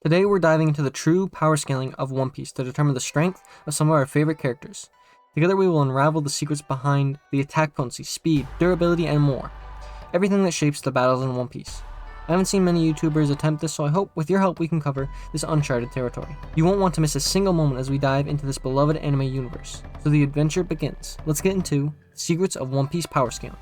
Today we're diving into the true power scaling of One Piece to determine the strength of some of our favorite characters. Together we will unravel the secrets behind the attack potency, speed, durability, and more. Everything that shapes the battles in One Piece. I haven't seen many YouTubers attempt this, so I hope with your help we can cover this uncharted territory. You won't want to miss a single moment as we dive into this beloved anime universe. So the adventure begins. Let's get into the secrets of One Piece power scaling.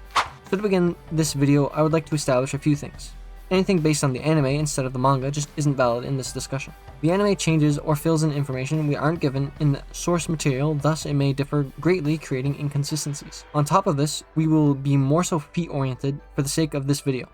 So to begin this video, I would like to establish a few things. Anything based on the anime instead of the manga just isn't valid in this discussion. The anime changes or fills in information we aren't given in the source material, thus it may differ greatly, creating inconsistencies. On top of this, we will be more so feat-oriented for the sake of this video,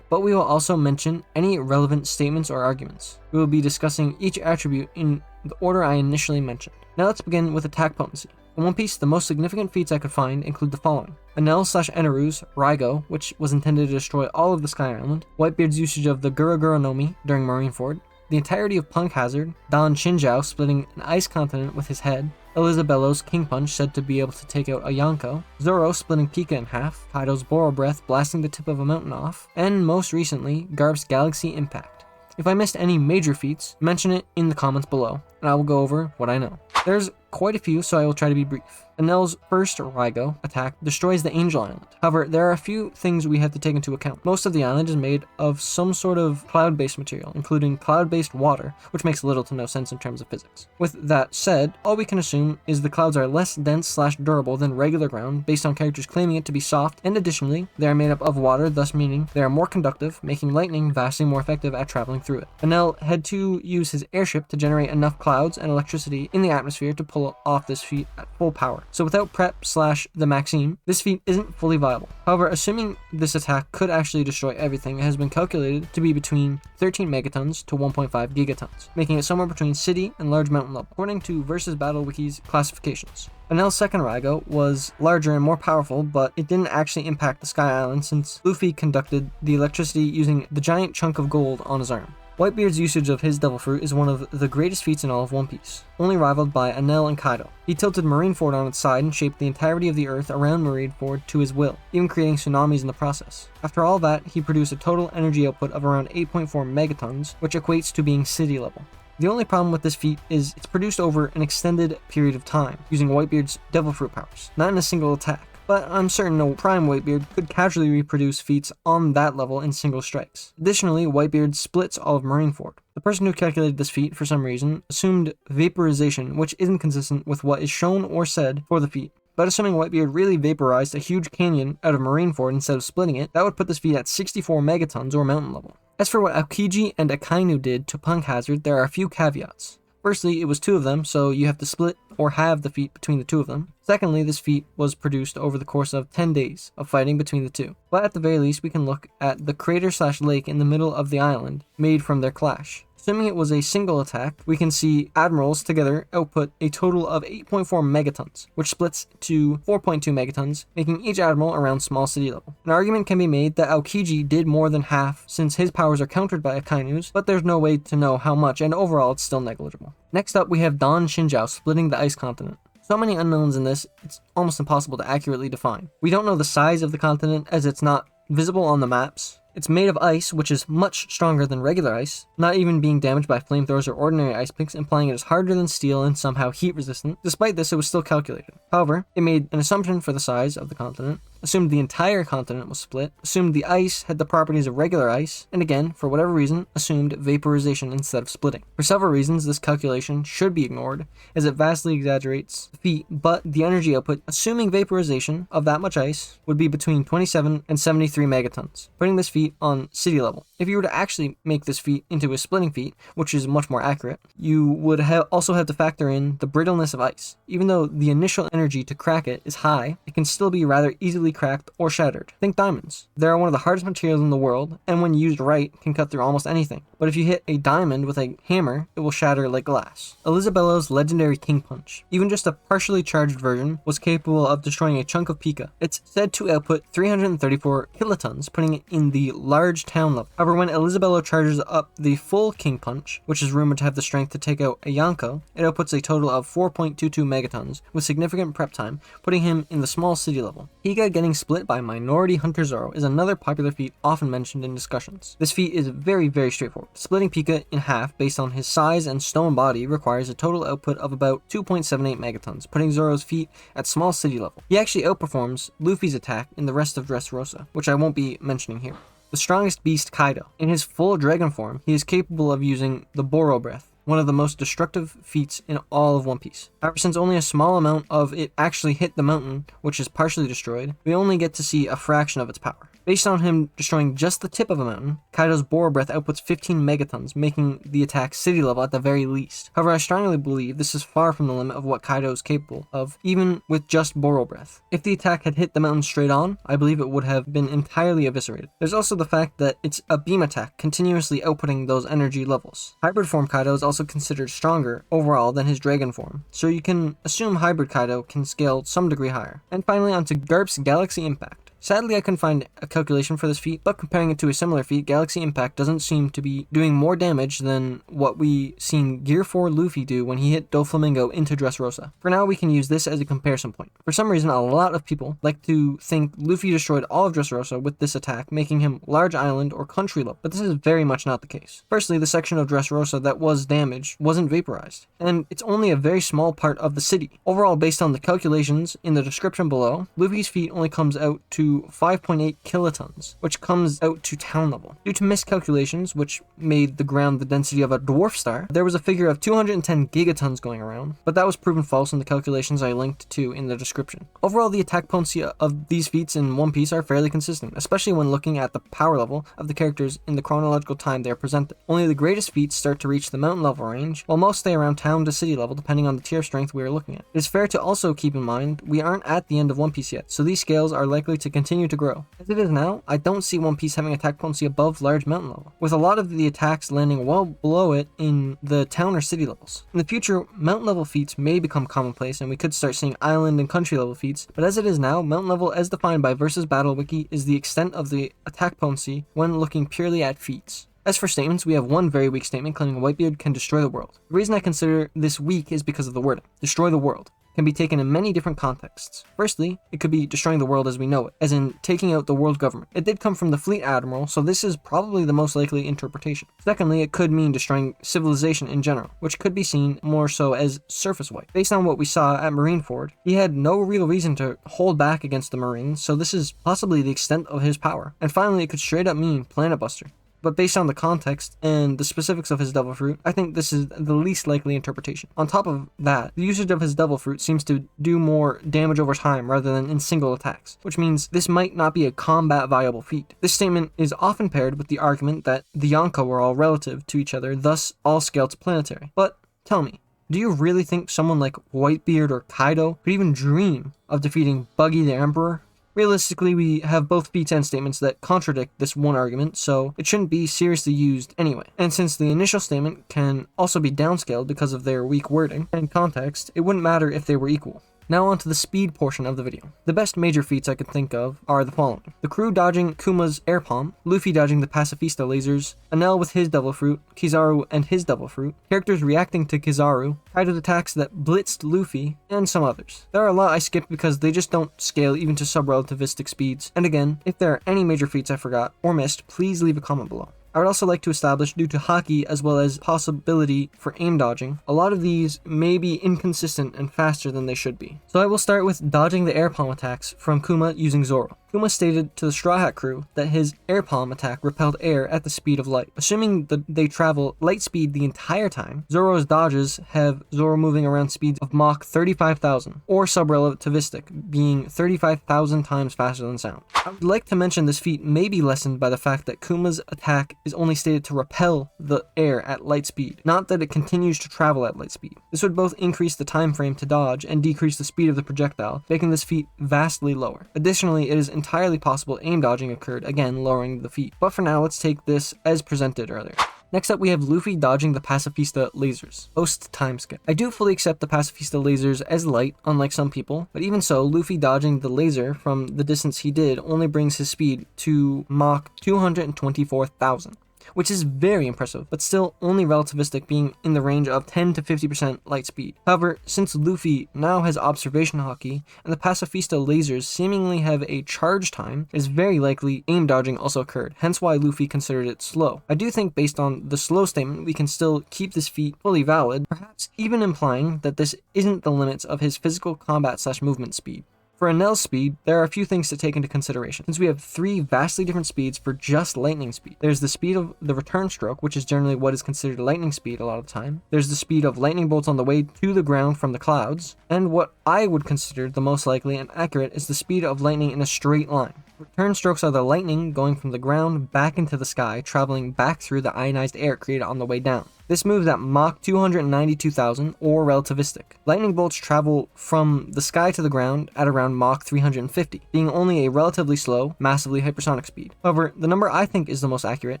but we will also mention any relevant statements or arguments. We will be discussing each attribute in the order I initially mentioned. Now let's begin with attack potency. In One Piece, the most significant feats I could find include the following: Enel/Eneru's Raigo, which was intended to destroy all of the Sky Island, Whitebeard's usage of the Gura Gura no Mi during Marineford, the entirety of Punk Hazard, Don Shinjao splitting an ice continent with his head, Elizabello's King Punch said to be able to take out a Yonko, Zoro splitting Pika in half, Kaido's Boro Breath blasting the tip of a mountain off, and most recently, Garp's Galaxy Impact. If I missed any major feats, mention it in the comments below, and I will go over what I know. There's quite a few, so I will try to be brief. Enel's first Raigo attack destroys the Angel Island. However, there are a few things we have to take into account. Most of the island is made of some sort of cloud-based material, including cloud-based water, which makes little to no sense in terms of physics. With that said, all we can assume is the clouds are less dense/durable than regular ground, based on characters claiming it to be soft, and additionally, they are made up of water, thus meaning they are more conductive, making lightning vastly more effective at traveling through it. Enel had to use his airship to generate enough clouds and electricity in the atmosphere to pull off this feat at full power. So without prep/the Maxime, this feat isn't fully viable. However, assuming this attack could actually destroy everything, it has been calculated to be between 13 megatons to 1.5 gigatons, making it somewhere between city and large mountain level, according to Versus Battle Wiki's classifications. Enel's second Raigo was larger and more powerful, but it didn't actually impact the Sky Island since Luffy conducted the electricity using the giant chunk of gold on his arm. Whitebeard's usage of his Devil Fruit is one of the greatest feats in all of One Piece, only rivaled by Enel and Kaido. He tilted Marineford on its side and shaped the entirety of the earth around Marineford to his will, even creating tsunamis in the process. After all that, he produced a total energy output of around 8.4 megatons, which equates to being city level. The only problem with this feat is it's produced over an extended period of time, using Whitebeard's Devil Fruit powers, not in a single attack. But I'm certain no Prime Whitebeard could casually reproduce feats on that level in single strikes. Additionally, Whitebeard splits all of Marineford. The person who calculated this feat, for some reason, assumed vaporization, which isn't consistent with what is shown or said for the feat. But assuming Whitebeard really vaporized a huge canyon out of Marineford instead of splitting it, that would put this feat at 64 megatons or mountain level. As for what Aokiji and Akainu did to Punk Hazard, there are a few caveats. Firstly, it was two of them, so you have to split or halve the feat between the two of them. Secondly, this feat was produced over the course of 10 days of fighting between the two. But at the very least, we can look at the crater/lake in the middle of the island made from their clash. Assuming it was a single attack, we can see admirals together output a total of 8.4 megatons, which splits to 4.2 megatons, making each admiral around small city level. An argument can be made that Aokiji did more than half since his powers are countered by Akainu's, but there's no way to know how much, and overall it's still negligible. Next up, we have Don Shinjao splitting the ice continent. So many unknowns in this, it's almost impossible to accurately define. We don't know the size of the continent as it's not visible on the maps. It's made of ice, which is much stronger than regular ice, not even being damaged by flamethrowers or ordinary ice picks, implying it is harder than steel and somehow heat resistant. Despite this, it was still calculated. However, it made an assumption for the size of the continent, assumed the entire continent was split, assumed the ice had the properties of regular ice, and again, for whatever reason, assumed vaporization instead of splitting. For several reasons, this calculation should be ignored, as it vastly exaggerates the feat, but the energy output, assuming vaporization of that much ice, would be between 27 and 73 megatons, putting this feat on city level. If you were to actually make this feat into a splitting feat, which is much more accurate, you would also have to factor in the brittleness of ice. Even though the initial energy to crack it is high, it can still be rather easily cracked or shattered. Think diamonds. They are one of the hardest materials in the world, and when used right, can cut through almost anything. But if you hit a diamond with a hammer, it will shatter like glass. Elizabello's legendary King Punch, even just a partially charged version, was capable of destroying a chunk of Pika. It's said to output 334 kilotons, putting it in the large town level. However, when Elizabello charges up the full King Punch, which is rumored to have the strength to take out a Yonko, it outputs a total of 4.22 megatons, with significant prep time, putting him in the small city level. Higa getting getting split by Minority Hunter Zoro is another popular feat often mentioned in discussions. This feat is very straightforward. Splitting Pika in half based on his size and stone body requires a total output of about 2.78 megatons, putting Zoro's feat at small city level. He actually outperforms Luffy's attack in the rest of Dressrosa, which I won't be mentioning here. The strongest beast, Kaido. In his full dragon form, he is capable of using the Boro Breath, one of the most destructive feats in all of One Piece. However, since only a small amount of it actually hit the mountain, which is partially destroyed, we only get to see a fraction of its power. Based on him destroying just the tip of a mountain, Kaido's Boro Breath outputs 15 megatons, making the attack city level at the very least. However, I strongly believe this is far from the limit of what Kaido is capable of, even with just Boro Breath. If the attack had hit the mountain straight on, I believe it would have been entirely eviscerated. There's also the fact that it's a beam attack, continuously outputting those energy levels. Hybrid form Kaido is also considered stronger overall than his dragon form, so you can assume hybrid Kaido can scale some degree higher. And finally, onto Garp's Galaxy Impact. Sadly, I couldn't find a calculation for this feat, but comparing it to a similar feat, Galaxy Impact doesn't seem to be doing more damage than what we seen Gear 4 Luffy do when he hit Doflamingo into Dressrosa. For now, we can use this as a comparison point. For some reason, a lot of people like to think Luffy destroyed all of Dressrosa with this attack, making him large island or country level, but this is very much not the case. Firstly, the section of Dressrosa that was damaged wasn't vaporized, and it's only a very small part of the city. Overall, based on the calculations in the description below, Luffy's feat only comes out to 5.8 kilotons, which comes out to town level. Due to miscalculations, which made the ground the density of a dwarf star, there was a figure of 210 gigatons going around, but that was proven false in the calculations I linked to in the description. Overall, the attack potency of these feats in One Piece are fairly consistent, especially when looking at the power level of the characters in the chronological time they are presented. Only the greatest feats start to reach the mountain level range, while most stay around town to city level depending on the tier of strength we are looking at. It is fair to also keep in mind we aren't at the end of One Piece yet, so these scales are likely to continue to grow. As it is now, I don't see One Piece having attack potency above large mountain level, with a lot of the attacks landing well below it in the town or city levels. In the future, mountain level feats may become commonplace and we could start seeing island and country level feats, but as it is now, mountain level as defined by Versus Battle Wiki is the extent of the attack potency when looking purely at feats. As for statements, we have one very weak statement claiming Whitebeard can destroy the world. The reason I consider this weak is because of the wording. Destroy the world can be taken in many different contexts. Firstly, it could be destroying the world as we know it, as in taking out the world government. It did come from the Fleet Admiral, so this is probably the most likely interpretation. Secondly, it could mean destroying civilization in general, which could be seen more so as surface wipe. Based on what we saw at Marineford, he had no real reason to hold back against the Marines, so this is possibly the extent of his power. And finally, it could straight up mean Planet Buster. But based on the context and the specifics of his Devil Fruit, I think this is the least likely interpretation. On top of that, the usage of his Devil Fruit seems to do more damage over time rather than in single attacks, which means this might not be a combat viable feat. This statement is often paired with the argument that the Yonko were all relative to each other, thus all scale to planetary. But tell me, do you really think someone like Whitebeard or Kaido could even dream of defeating Buggy the Emperor? Realistically, we have both feats and statements that contradict this one argument, so it shouldn't be seriously used anyway. And since the initial statement can also be downscaled because of their weak wording and context, it wouldn't matter if they were equal. Now on to the speed portion of the video. The best major feats I could think of are the following. The crew dodging Kuma's air palm, Luffy dodging the Pacifista lasers, Enel with his Devil Fruit, Kizaru and his Devil Fruit, characters reacting to Kizaru, Kaido's attacks that blitzed Luffy, and some others. There are a lot I skipped because they just don't scale even to sub-relativistic speeds, and again, if there are any major feats I forgot or missed, please leave a comment below. I would also like to establish, due to Haki as well as possibility for aim dodging, a lot of these may be inconsistent and faster than they should be. So I will start with dodging the air palm attacks from Kuma using Zoro. Kuma stated to the Straw Hat crew that his air palm attack repelled air at the speed of light. Assuming that they travel light speed the entire time, Zoro's dodges have Zoro moving around speeds of Mach 35,000, or sub-relativistic, being 35,000 times faster than sound. I would like to mention this feat may be lessened by the fact that Kuma's attack is only stated to repel the air at light speed, not that it continues to travel at light speed. This would both increase the time frame to dodge and decrease the speed of the projectile, making this feat vastly lower. Additionally, it is entirely possible aim dodging occurred, again lowering the feat. But for now, let's take this as presented earlier. Next up, we have Luffy dodging the Pacifista lasers, post timeskip. I do fully accept the Pacifista lasers as light, unlike some people, but even so, Luffy dodging the laser from the distance he did only brings his speed to Mach 224,000. which is very impressive, but still only relativistic, being in the range of 10 to 50% light speed. However, since Luffy now has observation Haki, and the pacifista lasers seemingly have a charge time, it is very likely aim dodging also occurred, hence why Luffy considered it slow. I do think based on the slow statement, we can still keep this feat fully valid, perhaps even implying that this isn't the limits of his physical combat / movement speed. For Enel's speed, there are a few things to take into consideration, since we have 3 vastly different speeds for just lightning speed. There's the speed of the return stroke, which is generally what is considered lightning speed a lot of the time. There's the speed of lightning bolts on the way to the ground from the clouds, and what I would consider the most likely and accurate is the speed of lightning in a straight line. Return strokes are the lightning going from the ground back into the sky, traveling back through the ionized air created on the way down. This moves at Mach 292,000 or relativistic. Lightning bolts travel from the sky to the ground at around Mach 350, being only a relatively slow, massively hypersonic speed. However, the number I think is the most accurate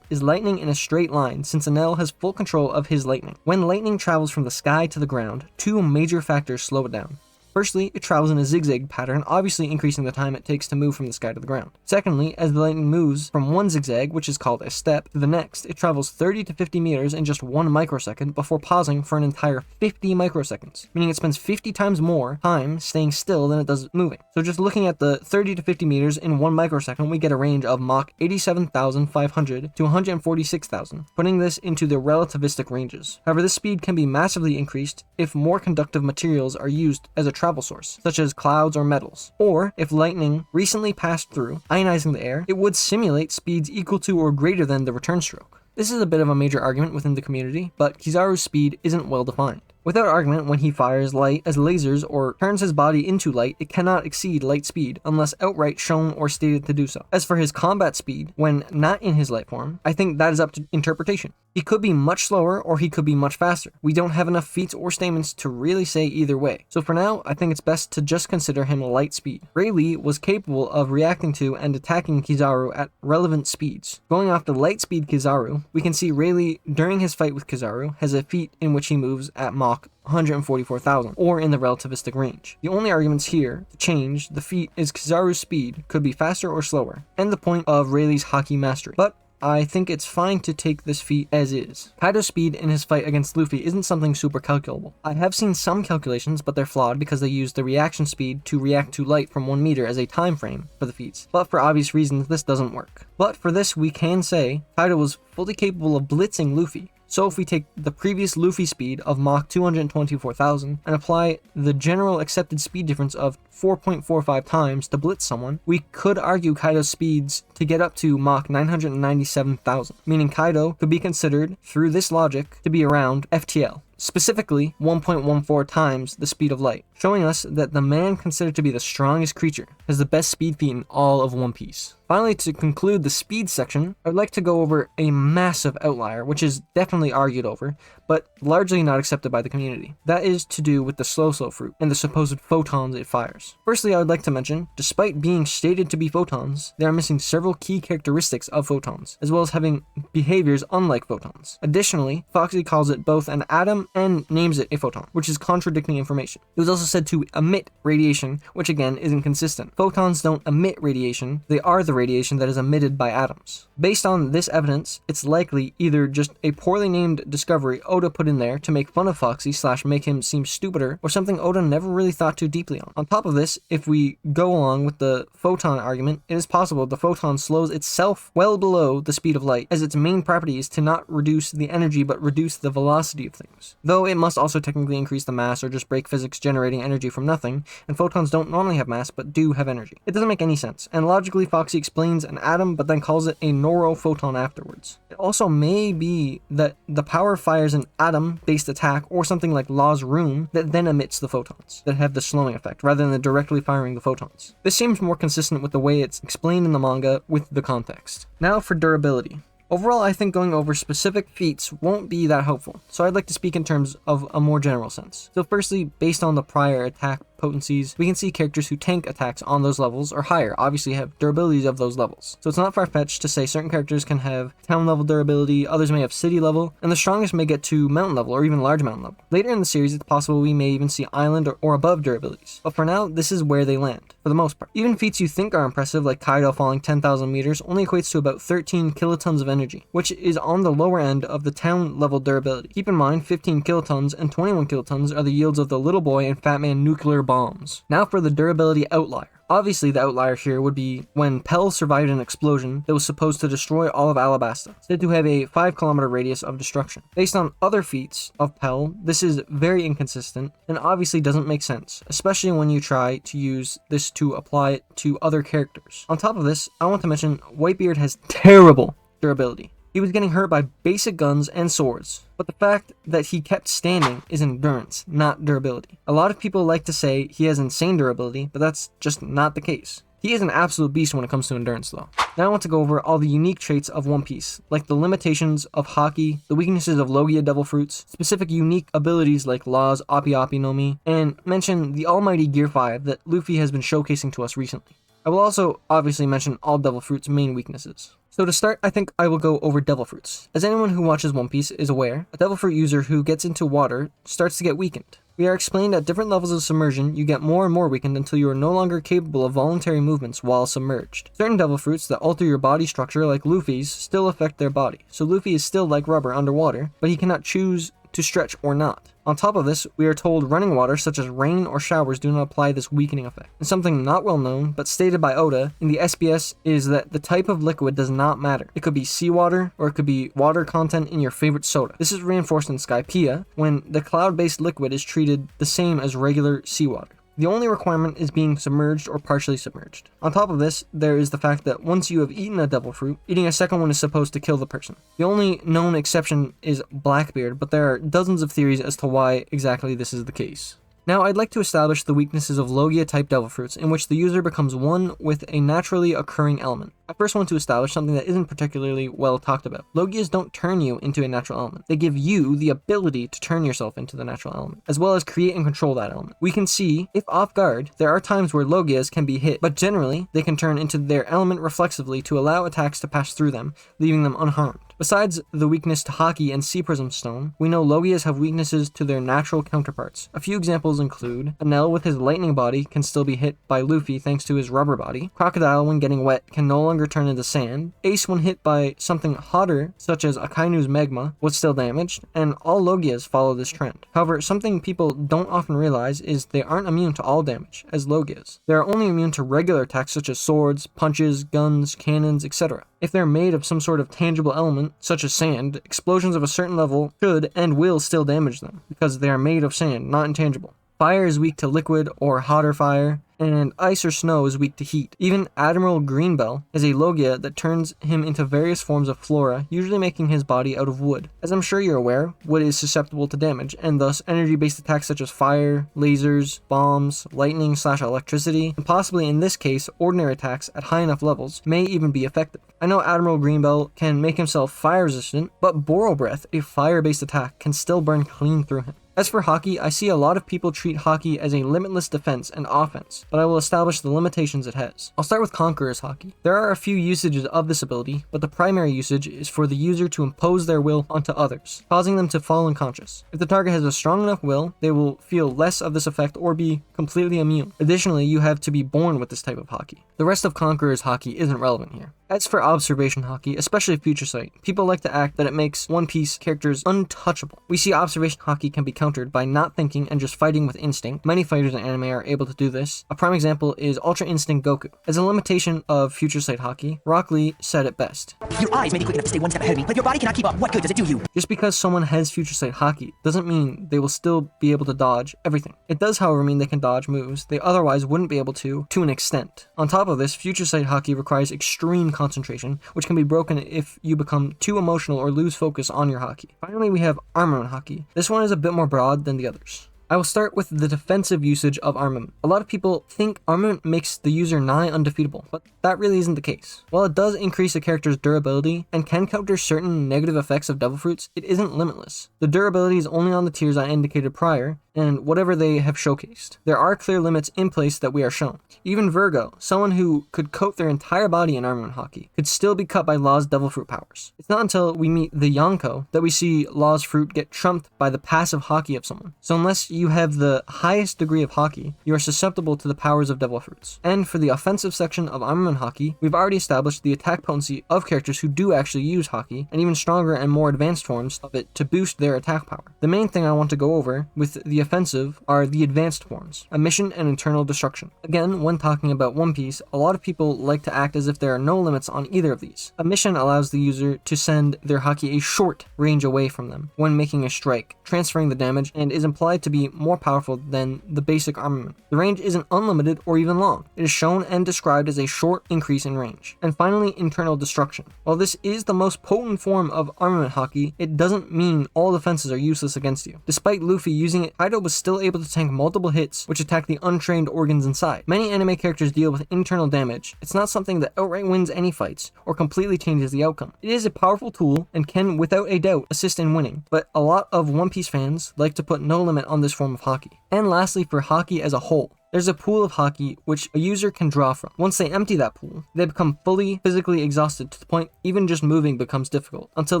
is lightning in a straight line, since Enel has full control of his lightning. When lightning travels from the sky to the ground, 2 major factors slow it down. Firstly, it travels in a zigzag pattern, obviously increasing the time it takes to move from the sky to the ground. Secondly, as the lightning moves from one zigzag, which is called a step, to the next, it travels 30 to 50 meters in just 1 microsecond before pausing for an entire 50 microseconds, meaning it spends 50 times more time staying still than it does moving. So just looking at the 30 to 50 meters in 1 microsecond, we get a range of Mach 87,500 to 146,000, putting this into the relativistic ranges. However, this speed can be massively increased if more conductive materials are used as a travel source, such as clouds or metals. Or, if lightning recently passed through, ionizing the air, it would simulate speeds equal to or greater than the return stroke. This is a bit of a major argument within the community, but Kizaru's speed isn't well defined. Without argument, when he fires light as lasers or turns his body into light, it cannot exceed light speed unless outright shown or stated to do so. As for his combat speed, when not in his light form, I think that is up to interpretation. He could be much slower or he could be much faster. We don't have enough feats or statements to really say either way. So for now, I think it's best to just consider him light speed. Rayleigh was capable of reacting to and attacking Kizaru at relevant speeds. Going off the light speed Kizaru, we can see Rayleigh during his fight with Kizaru has a feat in which he moves at Mach 144,000, or in the relativistic range. The only arguments here to change the feat is Kizaru's speed could be faster or slower, and the point of Rayleigh's Haki mastery. But I think it's fine to take this feat as is. Kaido's speed in his fight against Luffy isn't something super calculable. I have seen some calculations, but they're flawed because they use the reaction speed to react to light from 1 meter as a time frame for the feats. But for obvious reasons, this doesn't work. But for this, we can say Kaido was fully capable of blitzing Luffy. So if we take the previous Luffy speed of Mach 224,000 and apply the general accepted speed difference of 4.45 times to blitz someone, we could argue Kaido's speeds to get up to Mach 997,000, meaning Kaido could be considered, through this logic, to be around FTL. Specifically 1.14 times the speed of light, showing us that the man considered to be the strongest creature has the best speed feat in all of One Piece. Finally, to conclude the speed section, I would like to go over a massive outlier, which is definitely argued over, but largely not accepted by the community. That is to do with the slow fruit and the supposed photons it fires. Firstly, I would like to mention, despite being stated to be photons, they are missing several key characteristics of photons, as well as having behaviors unlike photons. Additionally, Foxy calls it both an atom and names it a photon, which is contradicting information. It was also said to emit radiation, which again is inconsistent. Photons don't emit radiation, they are the radiation that is emitted by atoms. Based on this evidence, it's likely either just a poorly named discovery Oda put in there to make fun of Foxy / make him seem stupider, or something Oda never really thought too deeply on. On top of this, if we go along with the photon argument, it is possible the photon slows itself well below the speed of light, as its main property is to not reduce the energy but reduce the velocity of things. Though it must also technically increase the mass or just break physics generating energy from nothing, and photons don't normally have mass but do have energy. It doesn't make any sense, and logically Foxy explains an atom but then calls it a neurophoton afterwards. It also may be that the power fires an atom-based attack or something like Law's Room that then emits the photons that have the slowing effect, rather than directly firing the photons. This seems more consistent with the way it's explained in the manga with the context. Now for durability. Overall, I think going over specific feats won't be that helpful, so I'd like to speak in terms of a more general sense. So firstly, based on the prior attack potencies, we can see characters who tank attacks on those levels or higher obviously have durabilities of those levels. So it's not far-fetched to say certain characters can have town level durability, others may have city level, and the strongest may get to mountain level or even large mountain level. Later in the series, it's possible we may even see island or above durabilities. But for now, this is where they land, for the most part. Even feats you think are impressive, like Kaido falling 10,000 meters, only equates to about 13 kilotons of energy, which is on the lower end of the town level durability. Keep in mind, 15 kilotons and 21 kilotons are the yields of the Little Boy and Fat Man nuclear bombs. Now for the durability outlier. Obviously, the outlier here would be when Pell survived an explosion that was supposed to destroy all of Alabasta, said to have a 5-kilometer radius of destruction. Based on other feats of Pell, this is very inconsistent and obviously doesn't make sense, especially when you try to use this to apply it to other characters. On top of this, I want to mention Whitebeard has terrible durability. He was getting hurt by basic guns and swords, but the fact that he kept standing is endurance, not durability. A lot of people like to say he has insane durability, but that's just not the case. He is an absolute beast when it comes to endurance though. Now I want to go over all the unique traits of One Piece, like the limitations of Haki, the weaknesses of Logia Devil Fruits, specific unique abilities like Law's Appi Appi no Mi, and mention the almighty Gear 5 that Luffy has been showcasing to us recently. I will also obviously mention all Devil Fruit's main weaknesses. So to start, I think I will go over Devil Fruits. As anyone who watches One Piece is aware, a Devil Fruit user who gets into water starts to get weakened. We are explained at different levels of submersion, you get more and more weakened until you are no longer capable of voluntary movements while submerged. Certain Devil Fruits that alter your body structure, like Luffy's, still affect their body. So Luffy is still like rubber underwater, but he cannot choose to stretch or not. On top of this, we are told running water such as rain or showers do not apply this weakening effect. And something not well known, but stated by Oda in the SBS, is that the type of liquid does not matter. It could be seawater, or it could be water content in your favorite soda. This is reinforced in Skypiea, when the cloud-based liquid is treated the same as regular seawater. The only requirement is being submerged or partially submerged. On top of this, there is the fact that once you have eaten a devil fruit, eating a second one is supposed to kill the person. The only known exception is Blackbeard, but there are dozens of theories as to why exactly this is the case. Now, I'd like to establish the weaknesses of Logia-type Devil Fruits, in which the user becomes one with a naturally occurring element. I first want to establish something that isn't particularly well talked about. Logias don't turn you into a natural element. They give you the ability to turn yourself into the natural element, as well as create and control that element. We can see, if off guard, there are times where Logias can be hit, but generally, they can turn into their element reflexively to allow attacks to pass through them, leaving them unharmed. Besides the weakness to Haki and Sea Prism Stone, we know Logias have weaknesses to their natural counterparts. A few examples include Enel with his lightning body can still be hit by Luffy thanks to his rubber body. Crocodile, when getting wet, can no longer turn into sand. Ace, when hit by something hotter, such as Akainu's magma, was still damaged, and all Logias follow this trend. However, something people don't often realize is they aren't immune to all damage, as Logias. They are only immune to regular attacks such as swords, punches, guns, cannons, etc. If they're made of some sort of tangible element, such as sand, explosions of a certain level should and will still damage them, because they are made of sand, not intangible. Fire is weak to liquid or hotter fire, and ice or snow is weak to heat. Even Admiral Greenbell is a Logia that turns him into various forms of flora, usually making his body out of wood. As I'm sure you're aware, wood is susceptible to damage, and thus energy-based attacks such as fire, lasers, bombs, lightning/electricity, and possibly in this case, ordinary attacks at high enough levels may even be effective. I know Admiral Greenbell can make himself fire resistant, but Boro Breath, a fire-based attack, can still burn clean through him. As for Haki, I see a lot of people treat Haki as a limitless defense and offense, but I will establish the limitations it has. I'll start with Conqueror's Haki. There are a few usages of this ability, but the primary usage is for the user to impose their will onto others, causing them to fall unconscious. If the target has a strong enough will, they will feel less of this effect or be completely immune. Additionally, you have to be born with this type of Haki. The rest of Conqueror's Haki isn't relevant here. As for Observation Haki, especially Future Sight, people like to act that it makes One Piece characters untouchable. We see Observation Haki can be countered by not thinking and just fighting with instinct. Many fighters in anime are able to do this. A prime example is Ultra Instinct Goku. As a limitation of Future Sight Haki, Rock Lee said it best. Your eyes may be quick enough to stay one step ahead of me, but if your body cannot keep up, what good does it do you? Just because someone has Future Sight Haki doesn't mean they will still be able to dodge everything. It does, however, mean they can dodge moves they otherwise wouldn't be able to an extent. On top of this, Future Sight Haki requires extreme concentration, which can be broken if you become too emotional or lose focus on your Haki. Finally, we have Armament Haki. This one is a bit more broad than the others. I will start with the defensive usage of armament. A lot of people think armament makes the user nigh undefeatable, but that really isn't the case. While it does increase a character's durability and can counter certain negative effects of Devil Fruits, it isn't limitless. The durability is only on the tiers I indicated prior, and whatever they have showcased. There are clear limits in place that we are shown. Even Virgo, someone who could coat their entire body in armament Haki, could still be cut by Law's Devil Fruit powers. It's not until we meet the Yonko that we see Law's fruit get trumped by the passive Haki of someone. So unless you have the highest degree of Haki, you are susceptible to the powers of Devil Fruits. And for the offensive section of armament Haki, we've already established the attack potency of characters who do actually use Haki, and even stronger and more advanced forms of it to boost their attack power. The main thing I want to go over with the offensive are the advanced forms, Emission and Internal Destruction. Again, when talking about One Piece, a lot of people like to act as if there are no limits on either of these. Emission allows the user to send their Haki a short range away from them when making a strike, transferring the damage, and is implied to be more powerful than the basic armament. The range isn't unlimited or even long. It is shown and described as a short increase in range. And finally, Internal Destruction. While this is the most potent form of armament Haki, it doesn't mean all defenses are useless against you. Despite Luffy using it, Kaido was still able to tank multiple hits which attack the untrained organs inside. Many anime characters deal with internal damage. It's not something that outright wins any fights or completely changes the outcome. It is a powerful tool and can without a doubt assist in winning, but a lot of One Piece fans like to put no limit on this form of Haki. And lastly, for Haki as a whole, there's a pool of Haki which a user can draw from. Once they empty that pool, they become fully physically exhausted to the point even just moving becomes difficult until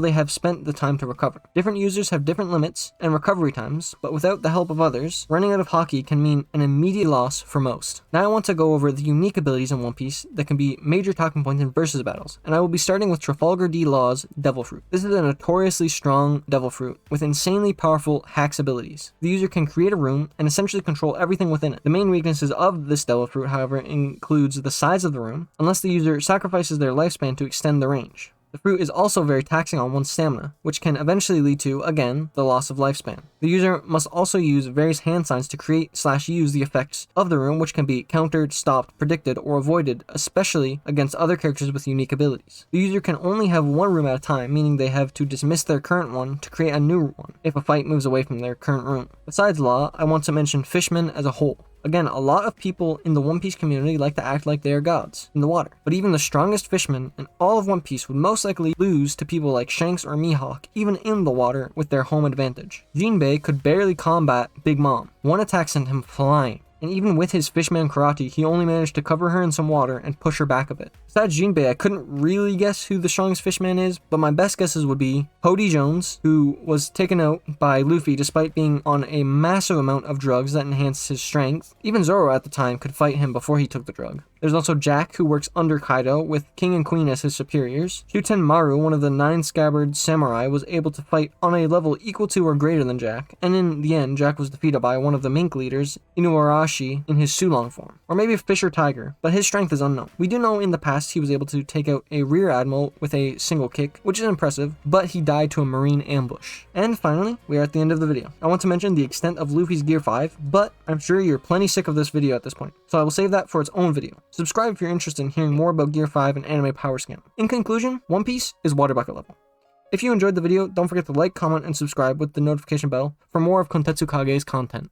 they have spent the time to recover. Different users have different limits and recovery times, but without the help of others, running out of Haki can mean an immediate loss for most. Now I want to go over the unique abilities in One Piece that can be major talking points in versus battles, and I will be starting with Trafalgar D. Law's Devil Fruit. This is a notoriously strong Devil Fruit with insanely powerful hacks abilities. The user can create a room and essentially control everything within it. The main weaknesses of this Devil Fruit, however, includes the size of the room, unless the user sacrifices their lifespan to extend the range. The fruit is also very taxing on one's stamina, which can eventually lead to, again, the loss of lifespan. The user must also use various hand signs to create/use the effects of the room, which can be countered, stopped, predicted, or avoided, especially against other characters with unique abilities. The user can only have one room at a time, meaning they have to dismiss their current one to create a new one if a fight moves away from their current room. Besides Law, I want to mention fishmen as a whole. Again, a lot of people in the One Piece community like to act like they are gods in the water, but even the strongest fishermen in all of One Piece would most likely lose to people like Shanks or Mihawk, even in the water with their home advantage. Jinbei could barely combat Big Mom. One attack sent him flying, and even with his fishman karate, he only managed to cover her in some water and push her back a bit. Besides Jinbei, I couldn't really guess who the strongest fishman is, but my best guesses would be Cody Jones, who was taken out by Luffy despite being on a massive amount of drugs that enhanced his strength. Even Zoro at the time could fight him before he took the drug. There's also Jack, who works under Kaido, with King and Queen as his superiors. Kyuten Maru, one of the 9 scabbard samurai, was able to fight on a level equal to or greater than Jack, and in the end, Jack was defeated by one of the mink leaders, Inuarashi, in his Sulong form. Or maybe Fisher Tiger, but his strength is unknown. We do know in the past he was able to take out a rear admiral with a single kick, which is impressive, but he died to a marine ambush. And finally, we are at the end of the video. I want to mention the extent of Luffy's Gear 5, but I'm sure you're plenty sick of this video at this point, so I will save that for its own video. Subscribe if you're interested in hearing more about Gear 5 and anime power scaling. In conclusion, One Piece is water bucket level. If you enjoyed the video, don't forget to like, comment, and subscribe with the notification bell for more of Kontetsu Kage's content.